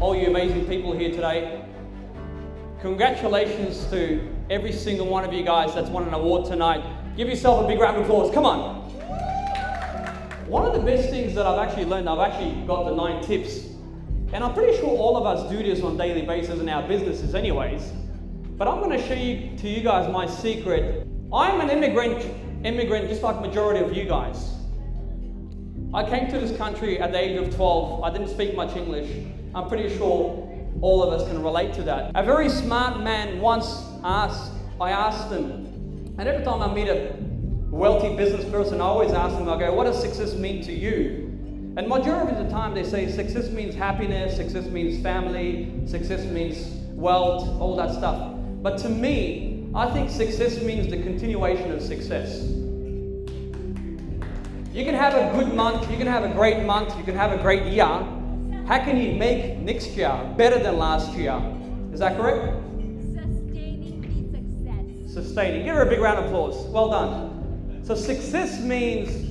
all you amazing people here today. Congratulations to every single one of you guys that's won an award tonight. Give yourself a big round of applause, come on. One of the best things that I've actually learned, I've actually got the 9 tips. And I'm pretty sure all of us do this on a daily basis in our businesses anyways. But I'm going to show you guys my secret. I'm an immigrant just like majority of you guys. I came to this country at the age of 12. I didn't speak much English. I'm pretty sure all of us can relate to that. A very smart man once I asked him, and every time I meet a wealthy business person, I always ask them, I go, what does success mean to you? And majority of the time they say success means happiness, success means family, success means wealth, all that stuff. But to me, I think success means the continuation of success. You can have a good month, you can have a great month, you can have a great year. How can you make next year better than last year? Is that correct? Sustaining the success. Sustaining. Give her a big round of applause. Well done. So success means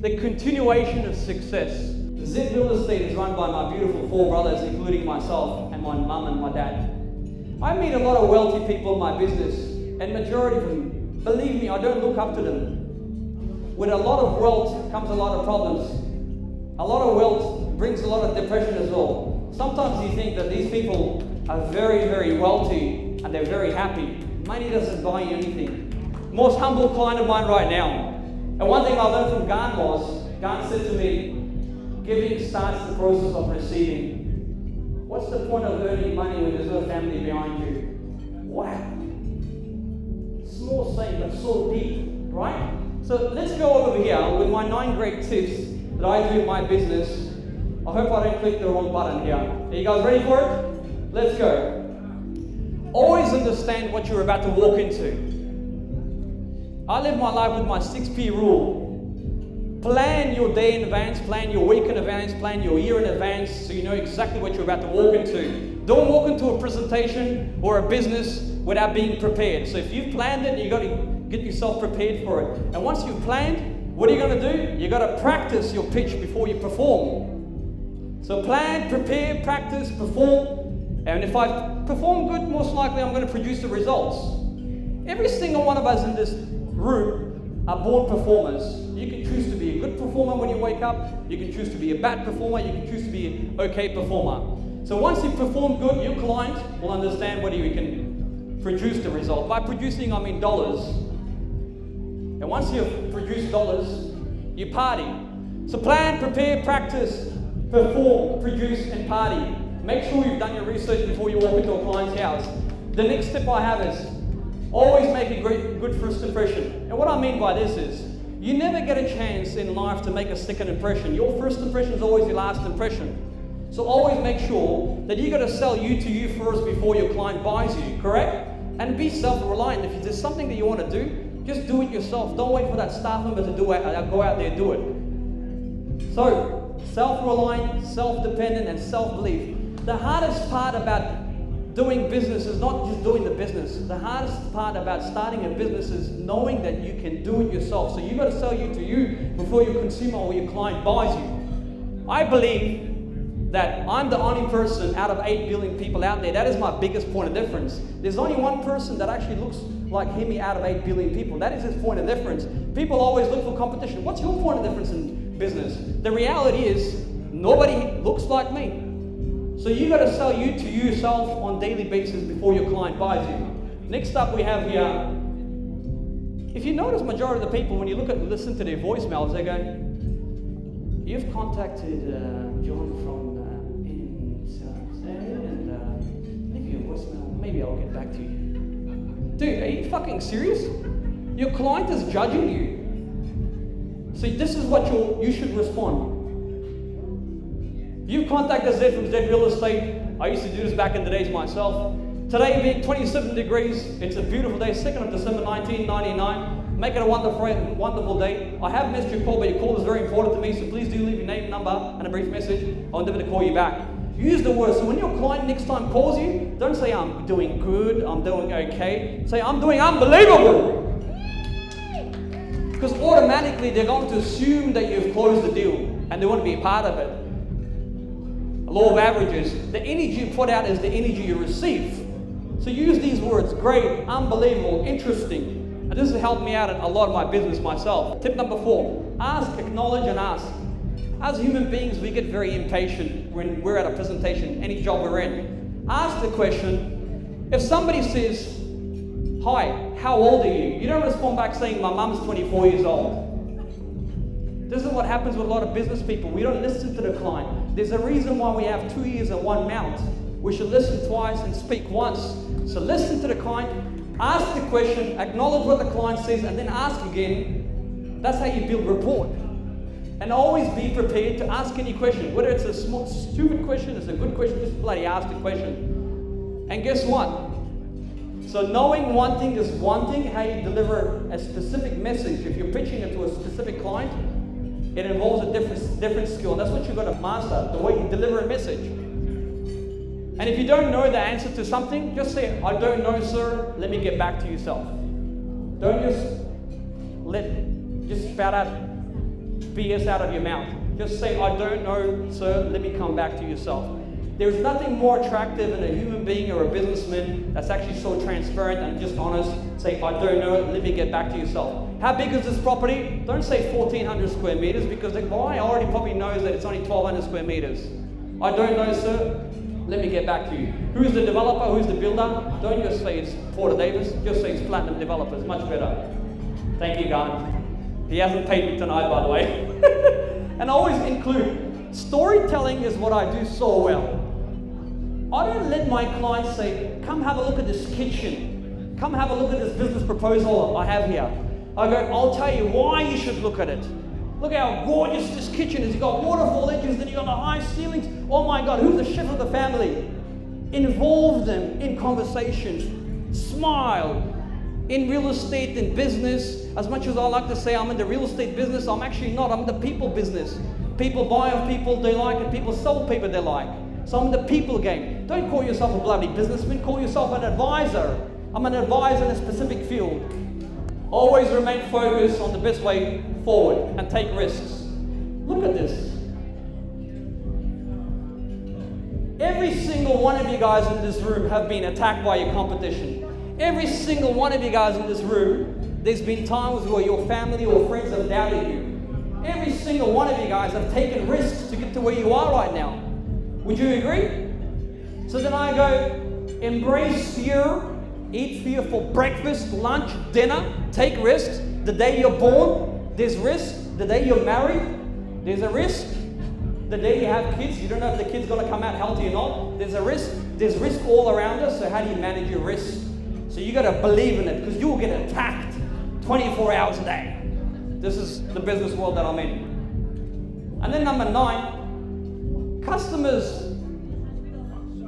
the continuation of success. Z Real Estate is run by my beautiful 4 brothers, including myself and my mum and my dad. I meet a lot of wealthy people in my business, and majority of them, believe me, I don't look up to them. With a lot of wealth comes a lot of problems. A lot of wealth brings a lot of depression as well. Sometimes you think that these people are very, very wealthy and they're very happy. Money doesn't buy you anything. Most humble client of mine right now. And one thing I learned from Gan was, Gan said to me, giving starts the process of receiving. What's the point of earning money when there's no family behind you? Wow. Small saying, but so deep, right? So let's go over here with my 9 great tips that I do in my business. I hope I don't click the wrong button here. Are you guys ready for it? Let's go. Always understand what you're about to walk into. I live my life with my 6P rule. Plan your day in advance, plan your week in advance, plan your year in advance so you know exactly what you're about to walk into. Don't walk into a presentation or a business without being prepared. So if you've planned it, you've got to get yourself prepared for it. And once you've planned, what are you going to do? You've got to practice your pitch before you perform. So plan, prepare, practice, perform. And if I perform good, most likely I'm going to produce the results. Every single one of us in this room are born performers. You can choose to be a good performer when you wake up. You can choose to be a bad performer. You can choose to be an okay performer. So once you perform good, your client will understand whether you can produce the result. By producing, I mean dollars. And once you've produced dollars, you party. So plan, prepare, practice, perform, produce, and party. Make sure you've done your research before you walk into a client's house. The next tip I have is always make a good first impression. And what I mean by this is, you never get a chance in life to make a second impression. Your first impression is always your last impression. So always make sure that you got to sell you to you first before your client buys you, correct? And be self-reliant. If there's something that you want to do, just do it yourself. Don't wait for that staff member to do it. Go out there and do it. So, self-reliant, self-dependent, and self-belief. The hardest part about doing business is not just doing the business. The hardest part about starting a business is knowing that you can do it yourself. So you've got to sell you to you before your consumer or your client buys you. I believe that I'm the only person out of 8 billion people out there. That is my biggest point of difference. There's only one person that actually looks like him out of 8 billion people. That is his point of difference. People always look for competition. What's your point of difference in business? The reality is nobody looks like me. So you got to sell you to yourself on a daily basis before your client buys you. Next up we have here, if you notice majority of the people, when you listen to their voicemails, they go, you've contacted John from in and leave your voicemail, maybe I'll get back to you. Dude, are you fucking serious? Your client is judging you. So this is what you should respond. You've contacted Z from Z Real Estate. I used to do this back in the days myself. Today being 27 degrees, it's a beautiful day, 2nd of December 1999. Make it a wonderful day. I have missed your call, but your call is very important to me, so please do leave your name, number, and a brief message. I'll endeavor to call you back. Use the word. So when your client next time calls you, don't say, I'm doing good, I'm doing okay. Say, I'm doing unbelievable. Because automatically they're going to assume that you've closed the deal and they want to be a part of it. Law of averages. The energy you put out is the energy you receive. So use these words: great, unbelievable, interesting. And this has helped me out in a lot of my business myself. Tip number 4, ask, acknowledge, and ask. As human beings, we get very impatient when we're at a presentation, any job we're in. Ask the question. If somebody says, hi, how old are you? You don't respond back saying, my mum's 24 years old. This is what happens with a lot of business people. We don't listen to the client. There's a reason why we have 2 ears and 1 mouth. We should listen twice and speak once. So listen to the client, ask the question, acknowledge what the client says, and then ask again. That's how you build rapport. And always be prepared to ask any question. Whether it's a small, stupid question, it's a good question, just bloody ask the question. And guess what? So knowing one thing is one thing, how you deliver a specific message. If you're pitching it to a specific client, it involves a different skill. And that's what you've got to master, the way you deliver a message. And if you don't know the answer to something, just say, I don't know, sir, let me get back to yourself. Don't just spout out BS out of your mouth. Just say, I don't know, sir, let me come back to yourself. There's nothing more attractive in a human being or a businessman that's actually so transparent and just honest. Say, I don't know, let me get back to yourself. How big is this property? Don't say 1,400 square meters, because the guy already probably knows that it's only 1,200 square meters. I don't know, sir, let me get back to you. Who's the developer? Who's the builder? Don't just say it's Porter Davis, just say it's Platinum Developers, much better. Thank you, God. He hasn't paid me tonight, by the way. And always include, storytelling is what I do so well. I don't let my clients say, come have a look at this kitchen. Come have a look at this business proposal I have here. I go, I'll tell you why you should look at it. Look how gorgeous this kitchen is. You've got waterfall edges, then you've got the high ceilings. Oh my God, who's the chef of the family? Involve them in conversations. Smile. In real estate and business, as much as I like to say I'm in the real estate business, I'm actually not. I'm in the people business. People buy off people they like, and people sell people they like. So I'm in the people game. Don't call yourself a bloody businessman, call yourself an advisor. I'm an advisor in a specific field. Always remain focused on the best way forward and take risks. Look at this. Every single one of you guys in this room have been attacked by your competition. Every single one of you guys in this room, there's been times where your family or friends have doubted you. Every single one of you guys have taken risks to get to where you are right now. Would you agree? So then I go, embrace fear, eat fear for breakfast, lunch, dinner, take risks. The day you're born, there's risk. The day you're married, there's a risk. The day you have kids, you don't know if the kid's going to come out healthy or not. There's a risk. There's risk all around us, so how do you manage your risk? So you got to believe in it, because you will get attacked 24 hours a day. This is the business world that I'm in. And then number 9, customers.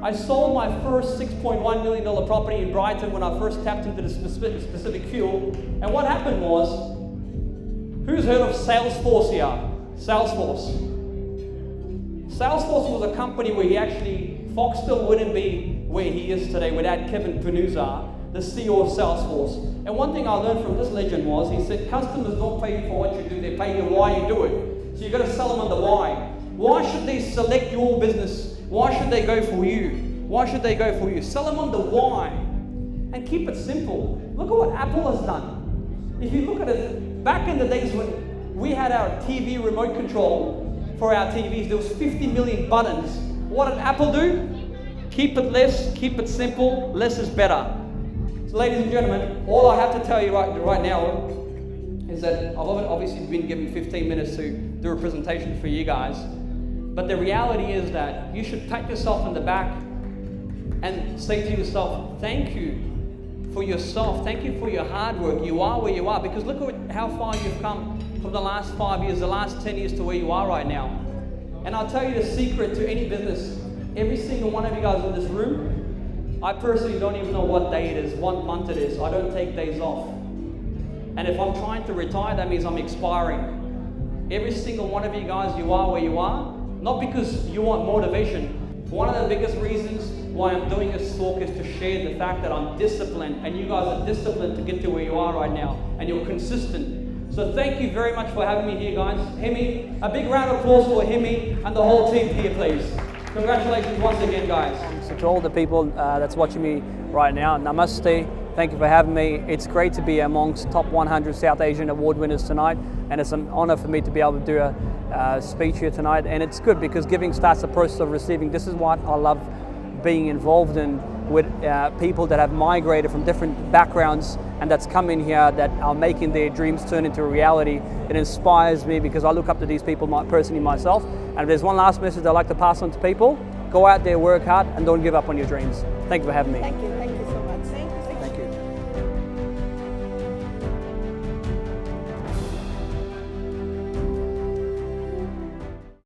I sold my first $6.1 million property in Brighton when I first tapped into the specific field. And what happened was, who's heard of Salesforce here? Salesforce. Salesforce was a company where Foxtel wouldn't be where he is today without Kevin Panuzza, the CEO of Salesforce. And one thing I learned from this legend was, he said, customers don't pay you for what you do, they pay you why you do it. So you've got to sell them on the why. Why should they select your business? Why should they go for you? Why should they go for you? Sell them on the why. And keep it simple. Look at what Apple has done. If you look at it, back in the days when we had our TV remote control for our TVs, there was 50 million buttons. What did Apple do? Keep it less, keep it simple, less is better. So ladies and gentlemen, all I have to tell you right now is that I've obviously been given 15 minutes to do a presentation for you guys. But the reality is that you should pat yourself on the back and say to yourself, thank you for yourself. Thank you for your hard work. You are where you are, because look at how far you've come from the last 5 years, the last 10 years to where you are right now. And I'll tell you the secret to any business. Every single one of you guys in this room, I personally don't even know what day it is, what month it is. I don't take days off. And if I'm trying to retire, that means I'm expiring. Every single one of you guys, you are where you are. Not because you want motivation. One of the biggest reasons why I'm doing this talk is to share the fact that I'm disciplined, and you guys are disciplined to get to where you are right now, and you're consistent. So thank you very much for having me here, guys. Hemi, a big round of applause for Hemi and the whole team here, please. Congratulations once again, guys. So to all the people that's watching me right now, namaste. Thank you for having me. It's great to be amongst top 100 South Asian award winners tonight, and it's an honor for me to be able to do a speech here tonight. And it's good because giving starts the process of receiving. This is what I love being involved in with people that have migrated from different backgrounds and that's come in here that are making their dreams turn into a reality. It inspires me because I look up to these people personally myself. And if there's one last message I'd like to pass on to people, go out there, work hard, and don't give up on your dreams. Thank you for having me. Thank you.